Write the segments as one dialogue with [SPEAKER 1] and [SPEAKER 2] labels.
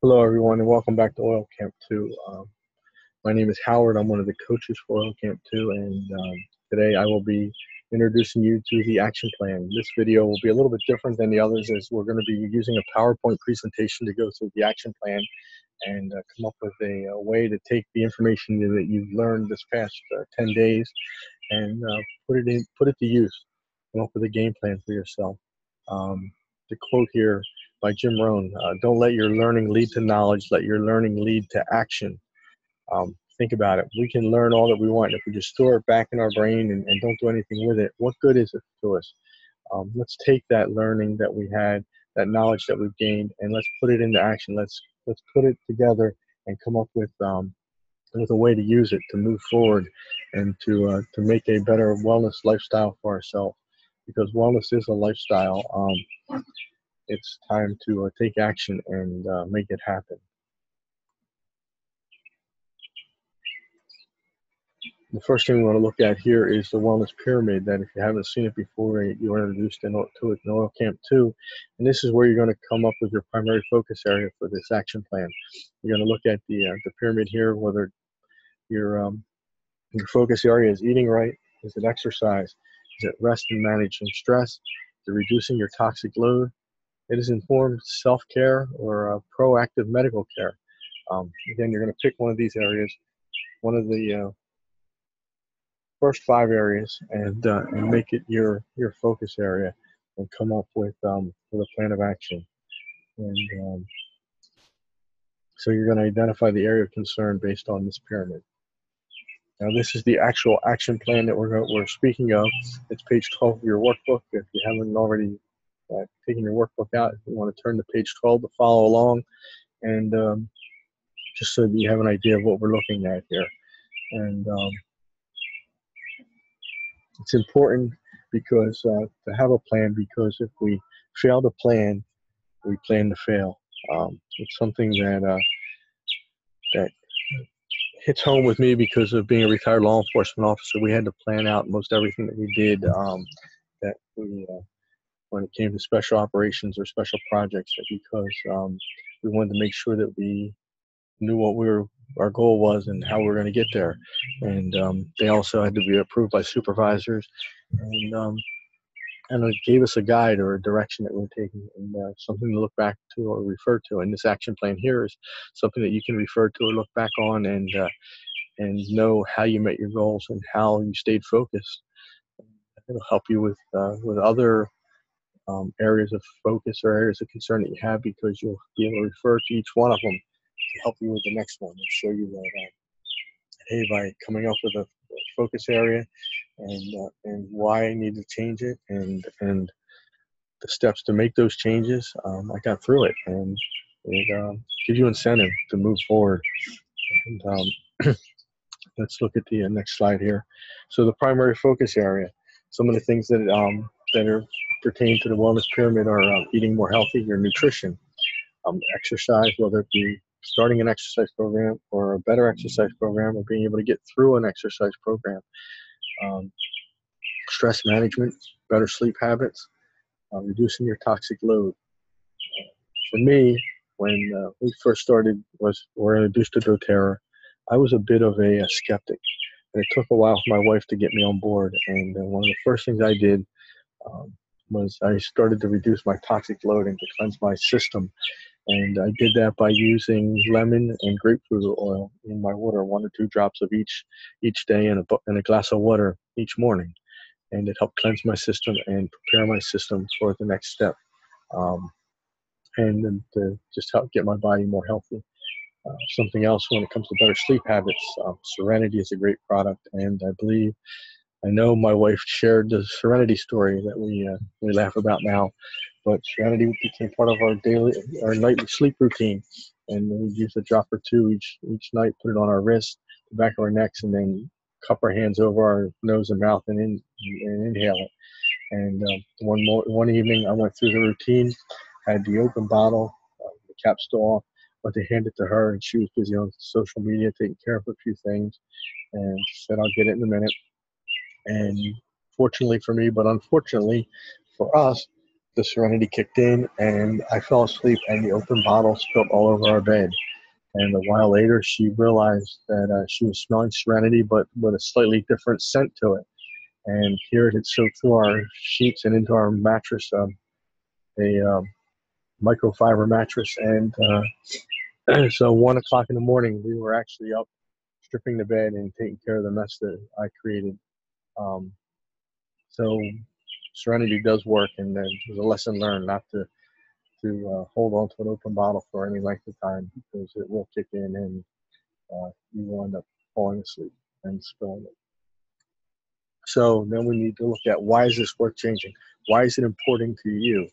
[SPEAKER 1] Hello, everyone, and welcome back to Oil Camp 2. My name is Howard. I'm one of the coaches for Oil Camp 2, and today I will be introducing you to the action plan. This video will be a little bit different than the others, as we're going to be using a PowerPoint presentation to go through the action plan and come up with a way to take the information that you've learned this past 10 days and put it to use. Come up with a game plan for yourself. The quote here by Jim Rohn: "Don't let your learning lead to knowledge. Let your learning lead to action." Think about it. We can learn all that we want if we just store it back in our brain and don't do anything with it. What good is it to us? Let's take that learning that we had, that knowledge that we've gained, and let's put it into action. Let's put it together and come up with a way to use it to move forward and to make a better wellness lifestyle for ourselves. Because wellness is a lifestyle. It's time to take action and make it happen. The first thing we want to look at here is the wellness pyramid. That if you haven't seen it before, you are introduced to it in Oil Camp 2. And this is where you're going to come up with your primary focus area for this action plan. You're going to look at the pyramid here, whether your focus area is eating right, is it exercise, is it rest and managing stress, is it reducing your toxic load, it is informed self-care or proactive medical care. Again, you're going to pick one of these areas, one of the first 5 areas, and make it your focus area, and come up with a plan of action. And so you're going to identify the area of concern based on this pyramid. Now, this is the actual action plan that we're speaking of. It's page 12 of your workbook. If you haven't already taken your workbook out, if you want to turn to page 12 to follow along, and just so that you have an idea of what we're looking at here. And it's important because to have a plan, because if we fail to plan, we plan to fail. It's something that hits home with me because of being a retired law enforcement officer. We had to plan out most everything that we did. That we when it came to special operations or special projects, because we wanted to make sure that we knew what our goal was and how we were going to get there. And they also had to be approved by supervisors, and it gave us a guide or a direction that we're taking, and something to look back to or refer to. And this action plan here is something that you can refer to or look back on, and know how you met your goals and how you stayed focused. It'll help you with other areas of focus or areas of concern that you have, because you'll be able to refer to each one of them to help you with the next one and show you that, hey, by coming up with a focus area and why I need to change it, and the steps to make those changes, I got through it, and it gives you incentive to move forward. And let's look at the next slide here. So the primary focus area, some of the things that are pertain to the wellness pyramid are eating more healthy, your nutrition, exercise, whether it be starting an exercise program or a better exercise program, or being able to get through an exercise program, stress management, better sleep habits, reducing your toxic load. For me, when we first were introduced to doTERRA, I was a bit of a skeptic. And it took a while for my wife to get me on board. And one of the first things I did was I started to reduce my toxic load and to cleanse my system. And I did that by using lemon and grapefruit oil in my water, 1 or 2 drops of each day in a glass of water each morning. And it helped cleanse my system and prepare my system for the next step. And then to just help get my body more healthy. Something else when it comes to better sleep habits, Serenity is a great product, and I know my wife shared the Serenity story that we laugh about now, but Serenity became part of our nightly sleep routine, and we use a drop or 2 each night, put it on our wrist, the back of our necks, and then cup our hands over our nose and mouth and inhale it. And one evening I went through the routine, had the open bottle, the cap still off, but they handed it to her, and she was busy on social media taking care of a few things, and she said, "I'll get it in a minute." And fortunately for me, but unfortunately for us, the serenity kicked in, and I fell asleep, and the open bottle spilled all over our bed. And a while later, she realized that she was smelling serenity, but with a slightly different scent to it. And here it had soaked through our sheets and into our mattress, a microfiber mattress. And so 1 o'clock in the morning, we were actually up stripping the bed and taking care of the mess that I created. Um, so serenity does work, and there's a lesson learned not to hold on to an open bottle for any length of time, because it will kick in, and you will end up falling asleep and spilling it. So then we need to look at, why is this worth changing? Why is it important to you?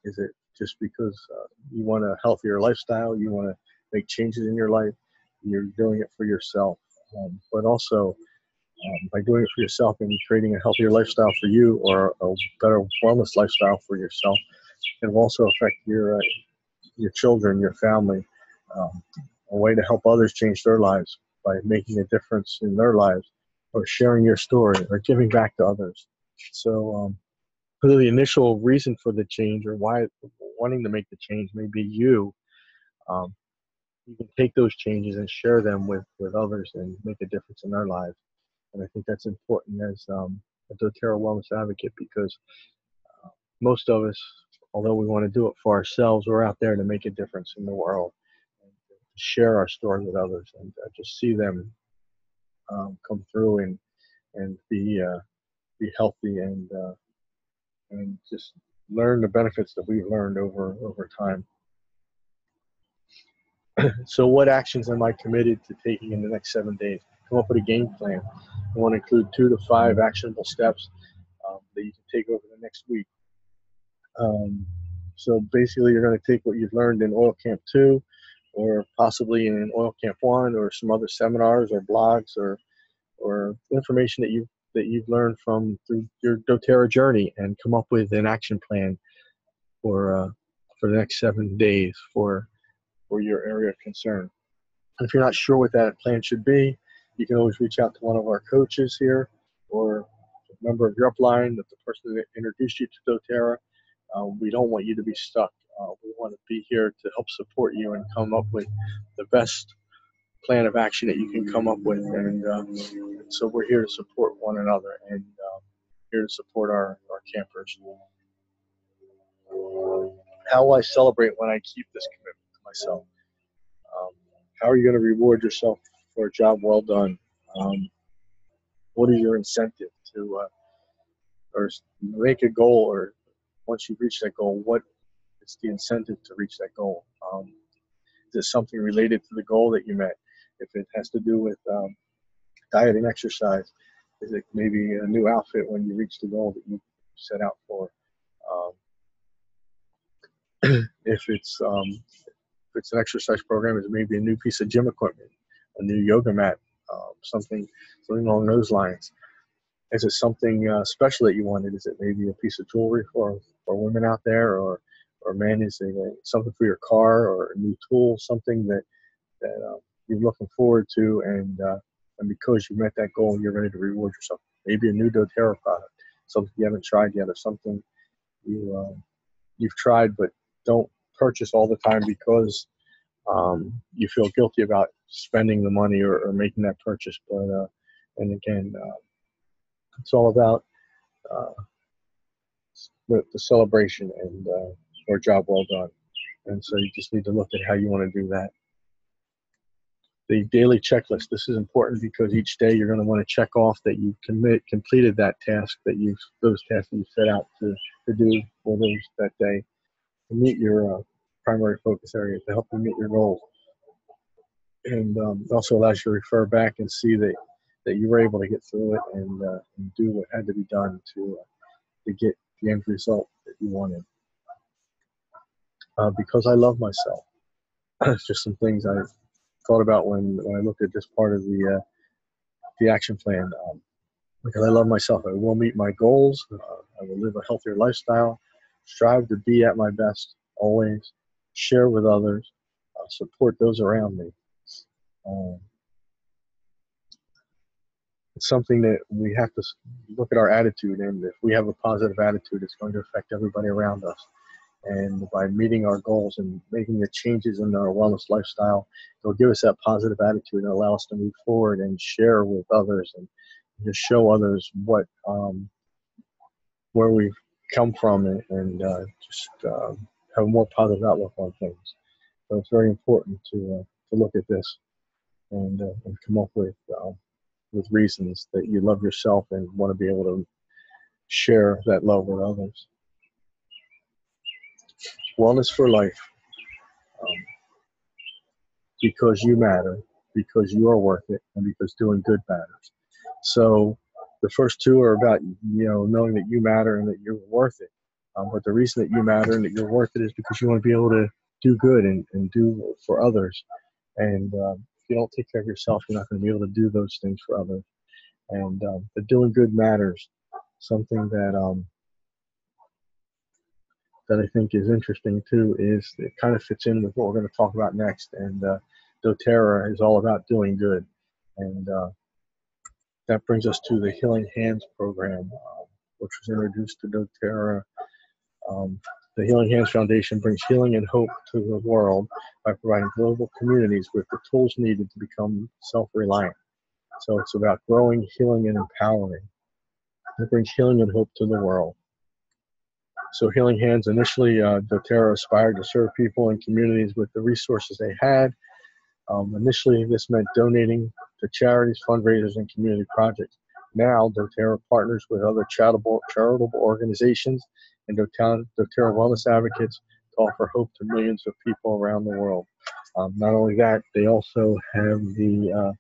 [SPEAKER 1] Is it just because you want a healthier lifestyle? You want to make changes in your life? You're doing it for yourself. But also, by doing it for yourself and creating a healthier lifestyle for you, or a better wellness lifestyle for yourself, it will also affect your children, your family. A way to help others change their lives by making a difference in their lives, or sharing your story, or giving back to others. So really the initial reason for the change, or why wanting to make the change, may be you. Um, you can take those changes and share them with others and make a difference in their lives. And I think that's important as a doTERRA wellness advocate, because most of us, although we want to do it for ourselves, we're out there to make a difference in the world, and to share our story with others, and just see them come through and be healthy, and just learn the benefits that we've learned over time. So what actions am I committed to taking in the next 7 days? Come up with a game plan. I want to include 2 to 5 actionable steps that you can take over the next week. So basically, you're going to take what you've learned in Oil Camp 2, or possibly in Oil Camp 1, or some other seminars or blogs, or information that you've learned through your doTERRA journey, and come up with an action plan for the next 7 days for your area of concern. And if you're not sure what that plan should be, you can always reach out to one of our coaches here, or a member of your upline, that the person that introduced you to doTERRA. We don't want you to be stuck. We want to be here to help support you and come up with the best plan of action that you can come up with. And so we're here to support one another, and here to support our campers. How will I celebrate when I keep this commitment to myself? How are you going to reward yourself for a job well done? What is your incentive to, or make a goal, or once you reach that goal, what is the incentive to reach that goal? Is it something related to the goal that you met? If it has to do with diet and exercise, is it maybe a new outfit when you reach the goal that you set out for? If it's an exercise program, it's maybe a new piece of gym equipment, a new yoga mat, something along those lines. Is it something special that you wanted? Is it maybe a piece of jewelry for women out there, or men, is it something for your car, or a new tool, something that you're looking forward to, and because you met that goal, you're ready to reward yourself. Maybe a new doTERRA product, something you haven't tried yet, or something you've tried but don't purchase all the time because you feel guilty about spending the money, or making that purchase. But and again, it's all about the celebration, and or job well done. And so you just need to look at how you want to do that. The daily checklist. This is important because each day you're going to want to check off that you completed that task, those tasks that you set out to do for that day, to meet your primary focus areas, to help you meet your goals. And also allows you to refer back and see that you were able to get through it, and do what had to be done to get the end result that you wanted. Because I love myself. It's just some things I thought about when I looked at this part of the action plan. Because I love myself, I will meet my goals. I will live a healthier lifestyle. Strive to be at my best always. Share with others. Support those around me. it's something that we have to look at our attitude, and if we have a positive attitude, it's going to affect everybody around us. And by meeting our goals and making the changes in our wellness lifestyle, it'll give us that positive attitude and allow us to move forward and share with others and just show others what where we've come from, and just have a more positive outlook on things. So it's very important to look at this and come up with reasons that you love yourself and want to be able to share that love with others. Wellness for life. Because you matter, because you are worth it, and because doing good matters. So the first two are about, knowing that you matter and that you're worth it. But the reason that you matter and that you're worth it is because you want to be able to do good and do for others. And if you don't take care of yourself, you're not going to be able to do those things for others. And the doing good matters. Something that that I think is interesting too is it kind of fits in with what we're going to talk about next. And doTERRA is all about doing good. And that brings us to the Healing Hands program, which was introduced to doTERRA. The Healing Hands Foundation brings healing and hope to the world by providing global communities with the tools needed to become self-reliant. So it's about growing, healing, and empowering. It brings healing and hope to the world. So Healing Hands, initially, doTERRA aspired to serve people and communities with the resources they had. Initially, this meant donating to charities, fundraisers, and community projects. Now, doTERRA partners with other charitable organizations and doTERRA wellness advocates to offer hope to millions of people around the world. Not only that, they also have the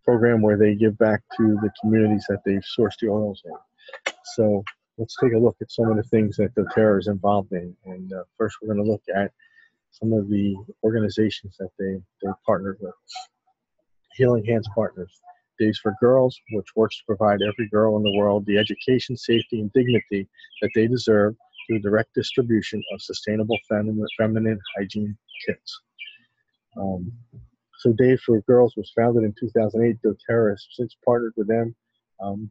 [SPEAKER 1] program where they give back to the communities that they've sourced the oils in. So let's take a look at some of the things that doTERRA is involved in. And first, we're going to look at some of the organizations that they partnered with. Healing Hands Partners. Days for Girls, which works to provide every girl in the world the education, safety, and dignity that they deserve through direct distribution of sustainable feminine hygiene kits. So Days for Girls was founded in 2008. doTERRA has since partnered with them and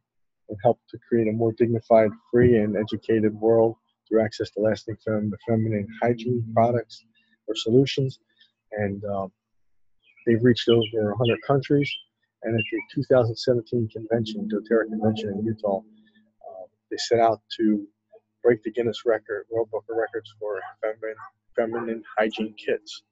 [SPEAKER 1] helped to create a more dignified, free, and educated world through access to lasting feminine hygiene products or solutions. And they've reached over 100 countries. And at the 2017 convention, doTERRA convention in Utah, they set out to break the Guinness World Book of Records for feminine hygiene kits.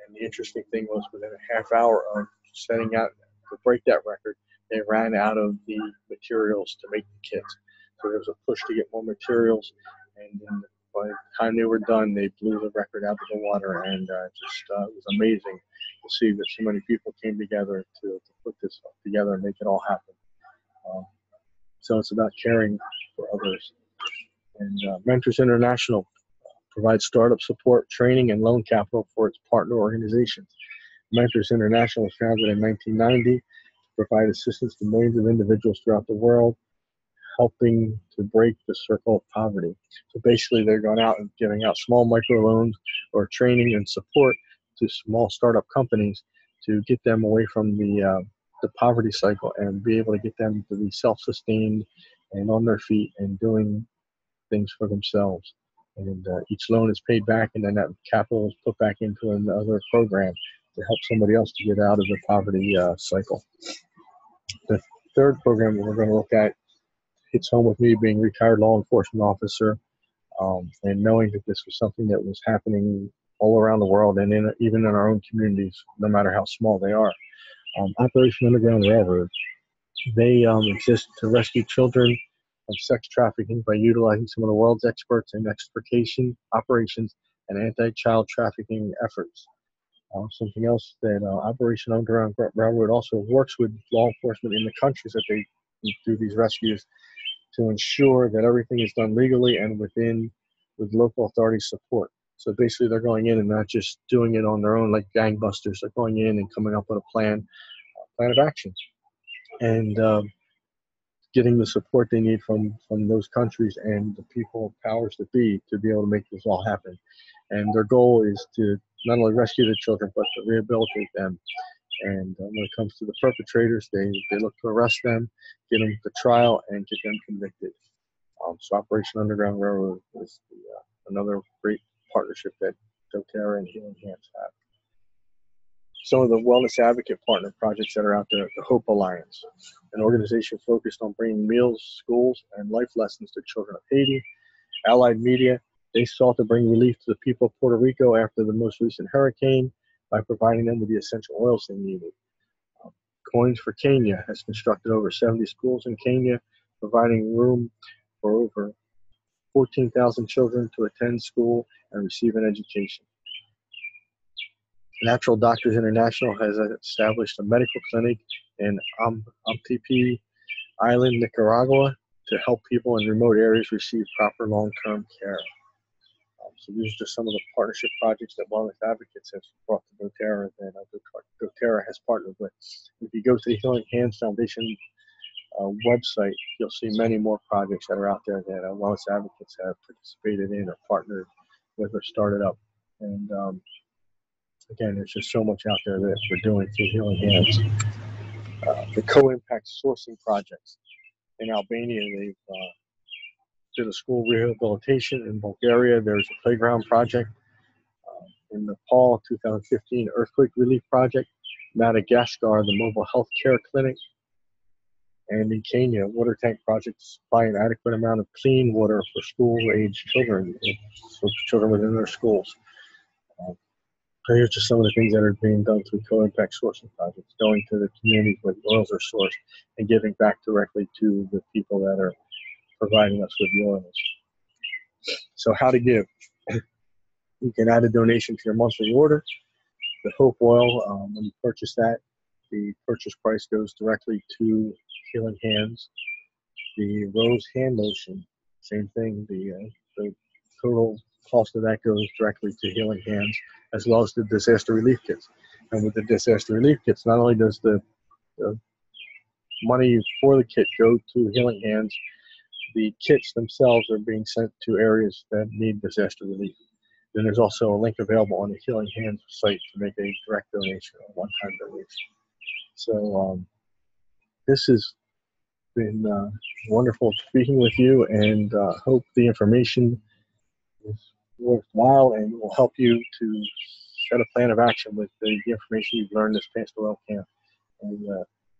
[SPEAKER 1] And the interesting thing was, within a half hour of setting out to break that record, they ran out of the materials to make the kits. So there was a push to get more materials, and then by the time they were done, they blew the record out of the water, and it was amazing to see that so many people came together to put this together and make it all happen. So it's about caring for others. And Mentors International provides startup support, training, and loan capital for its partner organizations. Mentors International was founded in 1990 to provide assistance to millions of individuals throughout the world, helping to break the circle of poverty. So basically, they're going out and giving out small microloans or training and support to small startup companies to get them away from the poverty cycle and be able to get them to be self-sustained and on their feet and doing things for themselves. And each loan is paid back, and then that capital is put back into another program to help somebody else to get out of the poverty cycle. The third program that we're going to look at hits home with me being a retired law enforcement officer, and knowing that this was something that was happening all around the world and even in our own communities, no matter how small they are. Operation Underground Railroad. They exist to rescue children from sex trafficking by utilizing some of the world's experts in extrication operations and anti-child trafficking efforts. Something else that Operation Underground Railroad also works with law enforcement in the countries that they do these rescues to ensure that everything is done legally and with local authority support. So basically, they're going in and not just doing it on their own like gangbusters. They're going in and coming up with a plan of action. And getting the support they need from those countries and the people, powers that be, to be able to make this all happen. And their goal is to not only rescue the children, but to rehabilitate them. And when it comes to the perpetrators, they look to arrest them, get them to trial, and get them convicted. So Operation Underground Railroad is another great partnership that doTERRA and Healing Hands have. Some of the wellness advocate partner projects that are out there: the Hope Alliance, an organization focused on bringing meals, schools, and life lessons to children of Haiti. Allied Media, they sought to bring relief to the people of Puerto Rico after the most recent hurricane by providing them with the essential oils they needed. Coins for Kenya has constructed over 70 schools in Kenya, providing room for over 14,000 children to attend school and receive an education. Natural Doctors International has established a medical clinic in Amtipi Island, Nicaragua, to help people in remote areas receive proper long-term care. So these are just some of the partnership projects that Wellness Advocates have brought to doTERRA and doTERRA has partnered with. If you go to the Healing Hands Foundation website, you'll see many more projects that are out there that Wellness Advocates have participated in or partnered with or started up. And again, there's just so much out there that we're doing through Healing Hands. The Co-Impact Sourcing Projects in Albania, they've did a school rehabilitation. In Bulgaria, there's a playground project. In Nepal, 2015 earthquake relief project. Madagascar, the mobile health care clinic. And in Kenya, water tank project to supply an adequate amount of clean water for school-age children, for children within their schools. So here's just some of the things that are being done through Co-Impact Sourcing projects, going to the communities where the oils are sourced and giving back directly to the people that are providing us with the oils. So how to give? You can add a donation to your monthly order. The Hope Oil, when you purchase that, the purchase price goes directly to Healing Hands. The Rose Hand Lotion, same thing. The total cost of that goes directly to Healing Hands, as well as the disaster relief kits. And with the disaster relief kits, not only does the money for the kit go to Healing Hands, the kits themselves are being sent to areas that need disaster relief. Then there's also a link available on the Healing Hands site to make a direct donation or one-time donation. So this has been wonderful speaking with you, and hope the information is worthwhile and will help you to set a plan of action with the information you've learned this past oil camp. And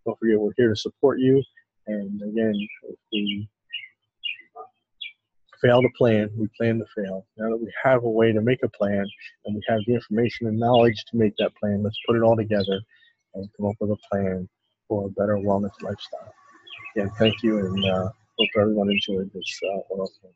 [SPEAKER 1] don't forget, we're here to support you. And again, if we fail to plan, we plan to fail. Now that we have a way to make a plan and we have the information and knowledge to make that plan, let's put it all together and come up with a plan for a better wellness lifestyle. Again, thank you, and hope everyone enjoyed this oil camp.